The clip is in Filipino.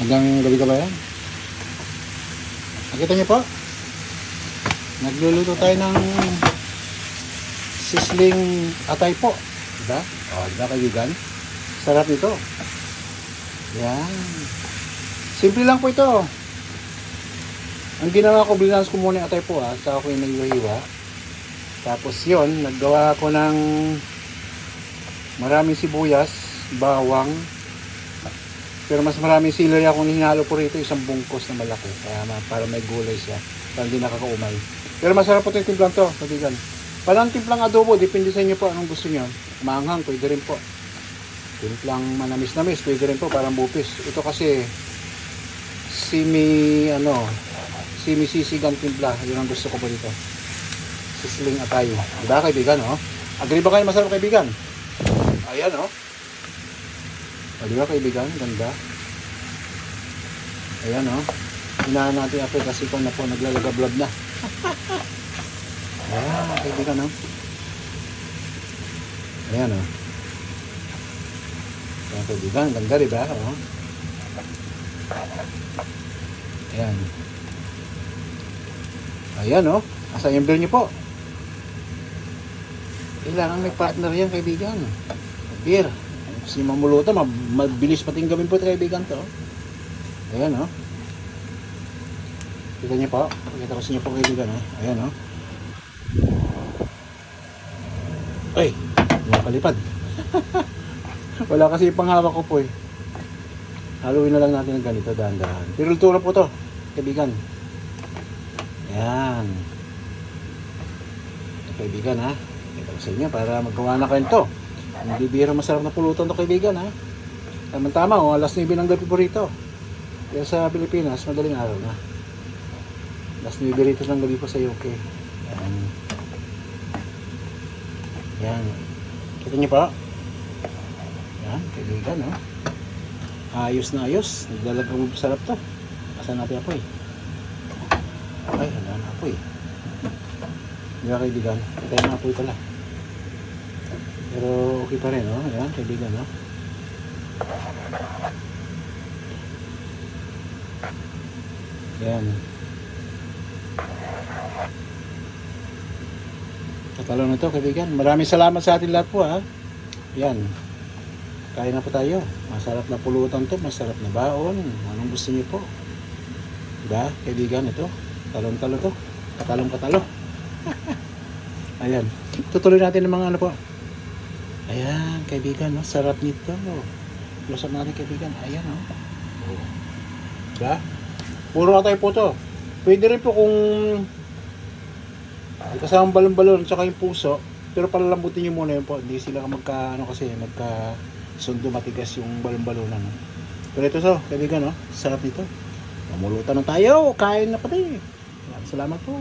Hanggang gabi ka ba yan? Nakita niyo po? Nagluluto tayo ng sisling atay po. Diba? O, diba kaibigan? Sarap ito. Yan. Simple lang po ito. Ang ginawa ko, binalas ko muna yung atay po saka ko yung naghiwa-hiwa. Tapos yon, naggawa ko ng maraming sibuyas, bawang. Pero mas maraming celery akong hinalo po rito, isang bungkos na malaki. Kaya para may gulay siya. Para hindi nakakaumay. Pero masarap po ito yung timplang to, kaibigan. Parang timplang adobo, depende sa inyo po anong gusto nyo. Maanghang, pwede rin po. Timplang manamis-namis, pwede rin po, parang bupis. Ito kasi, simi-sisigang timpla. Yun ang gusto ko po dito. Sisling atay. Diba kaibigan, oh? Agree ba kayo masarap kaibigan? Ayan, oh. O, diba kaibigan? Ganda. Ayan, oh. Hinahan natin ako kasi ko na po naglalagablab na. Ayan, kaibigan, oh. Ayan, oh. Ayan, kaibigan. Ganda, diba? Oh. Ayan. Ayan, oh. Asan yung bill nyo po? Kailangan may partner yan, kaibigan. Beer. Kasi mamuluto, mabilis pating gawin po ito, kaibigan to. Ayan, oh. Kita niyo po. Pakita ko sa inyo po, kaibigan, oh. Ayan, oh. Ay, nakalipad. Wala kasi yung panghawak ko po, eh. Haluin na lang natin ng ganito, dahan-dahan. Pirultura po to, kaibigan. Ayan. Ito, kaibigan, ha. Pakita ko sa inyo para magawa na kayo ito. Hindi biro masarap na pulutan to, kaibigan, ha. Tama-tama, oh, alas 9 ng gabi po rito. Kaya sa Pilipinas, madaling araw na. Alas 9 rito ng gabi po sa UK. Yan. Yan. Kita niyo pa? Yan, kaibigan, oh. Ayos na ayos. Naglalagay mo sarap to. Asan natin apoy? Ay, wala na apoy. Di ba, kaibigan? Kita na apoy pala. Pero okay pa rin, oh. Ayan, kaibigan, oh. Ayan. Tatalo na ito, kaibigan. Maraming salamat sa ating lahat po, ha. Ayan. Kain na po tayo. Masarap na pulutan to, masarap na baon. Anong gusto niyo po? Diba, kaibigan, ito. Talong-talo to. Katalong-katalo. Ayan. Tutuloy natin ng mga ano po. Ayan, kaibigan, no? Sarap nito. Lusap natin, kaibigan. Ayan, no? Diba? Puro atay po to. Pwede rin po kung kasamang balon-balon tsaka yung puso. Pero palalambutin nyo muna yun po. Hindi sila sundo matigas yung balon-balonan. No? Pero ito kaibigan, no? Sarap nito. Mamulutan na tayo. Kain na pati. Salamat po.